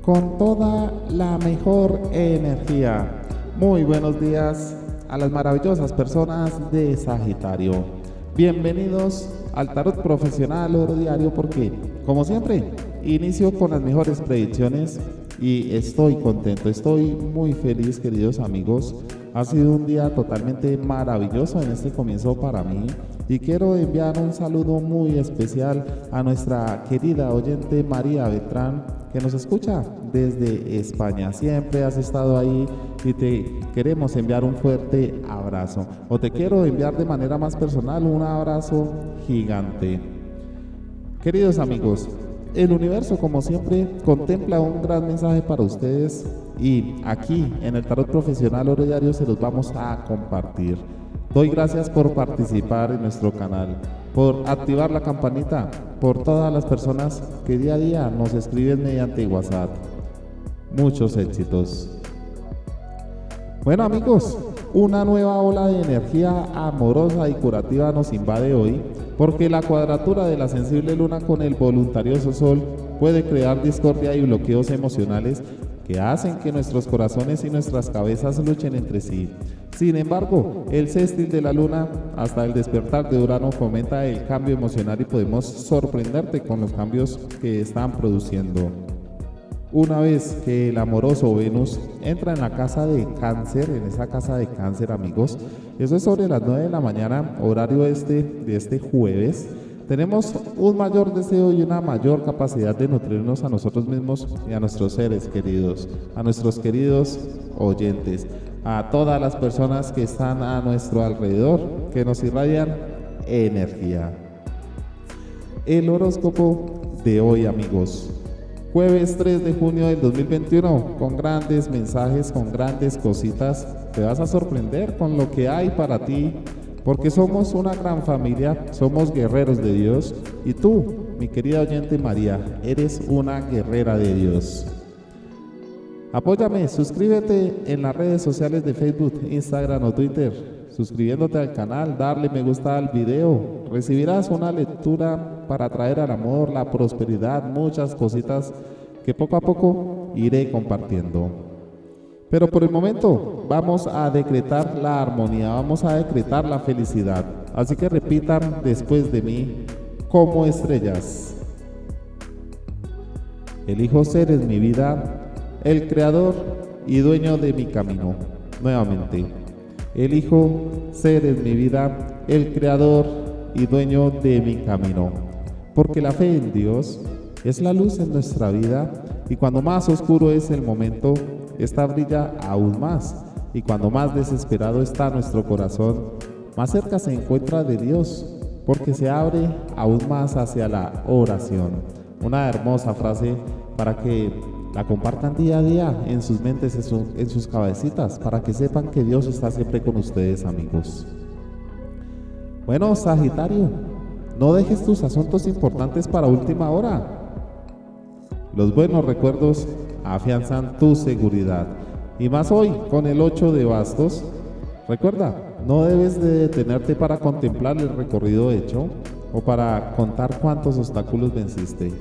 con toda la mejor energía. Muy buenos días a las maravillosas personas de Sagitario. Bienvenidos al Tarot Profesional Oro Diario porque, como siempre, inicio con las mejores predicciones y estoy contento, estoy muy feliz, queridos amigos. Ha sido un día totalmente maravilloso en este comienzo para mí y quiero enviar un saludo muy especial a nuestra querida oyente María Beltrán, que nos escucha desde España. Siempre has estado ahí y te queremos enviar un fuerte abrazo, o te quiero enviar de manera más personal un abrazo gigante. Queridos amigos, el universo, como siempre, contempla un gran mensaje para ustedes y aquí en el Tarot Profesional Oro Diario se los vamos a compartir. Doy gracias por participar en nuestro canal, por activar la campanita, por todas las personas que día a día nos escriben mediante WhatsApp. Muchos éxitos. Bueno amigos, una nueva ola de energía amorosa y curativa nos invade hoy, porque la cuadratura de la sensible luna con el voluntarioso sol puede crear discordia y bloqueos emocionales que hacen que nuestros corazones y nuestras cabezas luchen entre sí. Sin embargo, el sextil de la luna hasta el despertar de Urano fomenta el cambio emocional y podemos sorprenderte con los cambios que están produciendo. Una vez que el amoroso Venus entra en la casa de Cáncer, en esa casa de Cáncer, amigos, eso es sobre las 9 de la mañana, horario de este jueves, tenemos un mayor deseo y una mayor capacidad de nutrirnos a nosotros mismos y a nuestros seres queridos, a nuestros queridos oyentes, a todas las personas que están a nuestro alrededor, que nos irradian energía. El horóscopo de hoy, amigos. Jueves 3 de junio del 2021, con grandes mensajes, con grandes cositas. Te vas a sorprender con lo que hay para ti, porque somos una gran familia, somos guerreros de Dios. Y tú, mi querida oyente María, eres una guerrera de Dios. Apóyame, suscríbete en las redes sociales de Facebook, Instagram o Twitter, suscribiéndote al canal, darle me gusta al video. Recibirás una lectura para traer al amor, la prosperidad, muchas cositas que poco a poco iré compartiendo. Pero por el momento vamos a decretar la armonía, vamos a decretar la felicidad. Así que repitan después de mí como estrellas. Elijo ser en mi vida el creador y dueño de mi camino. Nuevamente, elijo ser en mi vida el creador y dueño de mi camino. Porque la fe en Dios es la luz en nuestra vida y cuando más oscuro es el momento, esta brilla aún más. Y cuando más desesperado está nuestro corazón, más cerca se encuentra de Dios, porque se abre aún más hacia la oración. Una hermosa frase para que la compartan día a día en sus mentes, en sus cabecitas, para que sepan que Dios está siempre con ustedes, amigos. Bueno, Sagitario, no dejes tus asuntos importantes para última hora. Los buenos recuerdos afianzan tu seguridad. Y más hoy, con el 8 de bastos. Recuerda, no debes de detenerte para contemplar el recorrido hecho o para contar cuántos obstáculos venciste.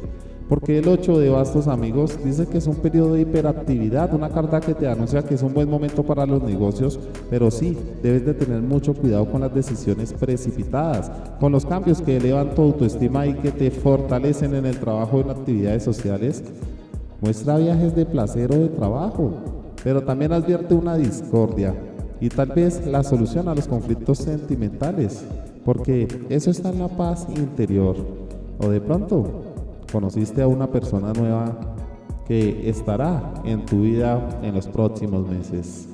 Porque el 8 de bastos, amigos, dice que es un periodo de hiperactividad, una carta que te anuncia que es un buen momento para los negocios, pero sí, debes de tener mucho cuidado con las decisiones precipitadas, con los cambios que elevan tu autoestima y que te fortalecen en el trabajo y en actividades sociales. Muestra viajes de placer o de trabajo, pero también advierte una discordia y tal vez la solución a los conflictos sentimentales, porque eso está en la paz interior. O de pronto conociste a una persona nueva que estará en tu vida en los próximos meses.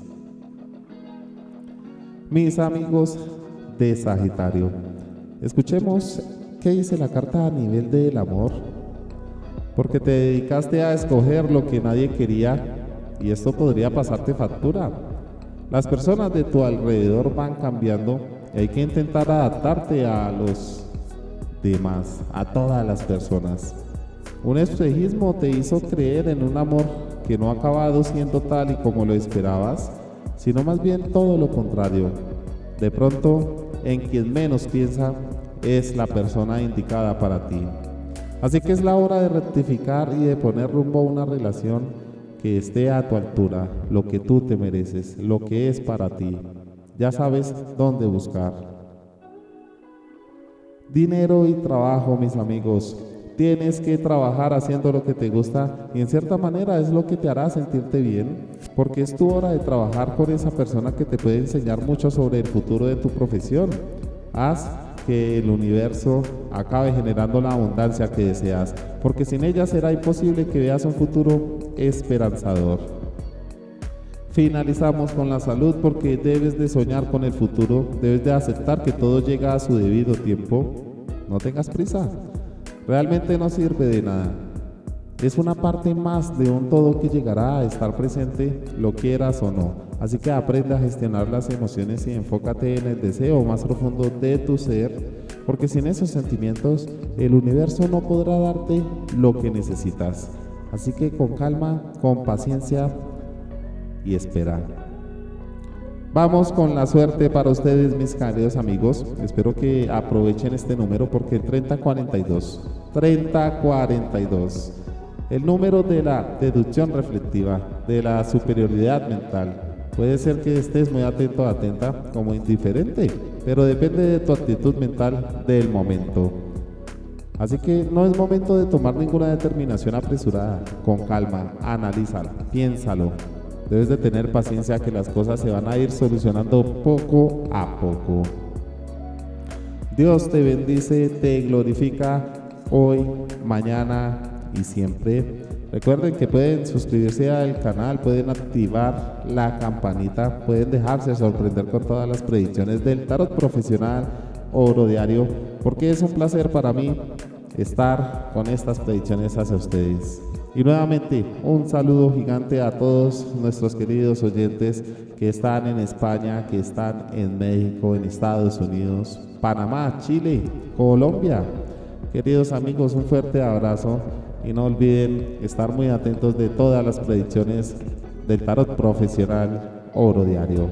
Mis amigos de Sagitario, escuchemos qué dice la carta a nivel del amor, porque te dedicaste a escoger lo que nadie quería y esto podría pasarte factura. Las personas de tu alrededor van cambiando y hay que intentar adaptarte a los demás, a todas las personas. Un espejismo te hizo creer en un amor que no ha acabado siendo tal y como lo esperabas, sino más bien todo lo contrario. De pronto, en quien menos piensa es la persona indicada para ti. Así que es la hora de rectificar y de poner rumbo a una relación que esté a tu altura, lo que tú te mereces, lo que es para ti. Ya sabes dónde buscar. Dinero y trabajo, mis amigos. Tienes que trabajar haciendo lo que te gusta y en cierta manera es lo que te hará sentirte bien, porque es tu hora de trabajar con esa persona que te puede enseñar mucho sobre el futuro de tu profesión. Haz que el universo acabe generando la abundancia que deseas, porque sin ella será imposible que veas un futuro esperanzador. Finalizamos con la salud porque debes de soñar con el futuro, debes de aceptar que todo llega a su debido tiempo. No tengas prisa. Realmente no sirve de nada. Es una parte más de un todo que llegará a estar presente, lo quieras o no. Así que aprende a gestionar las emociones y enfócate en el deseo más profundo de tu ser, porque sin esos sentimientos el universo no podrá darte lo que necesitas. Así que con calma, con paciencia y espera. Vamos con la suerte para ustedes, mis queridos amigos. Espero que aprovechen este número porque el 3042, el número de la deducción reflectiva, de la superioridad mental. Puede ser que estés muy atento o atenta como indiferente, pero depende de tu actitud mental del momento. Así que no es momento de tomar ninguna determinación apresurada. Con calma, analízalo, piénsalo. Debes de tener paciencia que las cosas se van a ir solucionando poco a poco. Dios te bendice, te glorifica hoy, mañana y siempre. Recuerden que pueden suscribirse al canal, pueden activar la campanita, pueden dejarse sorprender con todas las predicciones del tarot profesional Oro Diario, porque es un placer para mí estar con estas predicciones hacia ustedes. Y nuevamente un saludo gigante a todos nuestros queridos oyentes que están en España, que están en México, en Estados Unidos, Panamá, Chile, Colombia. Queridos amigos, un fuerte abrazo y no olviden estar muy atentos de todas las predicciones del tarot profesional Oro Diario.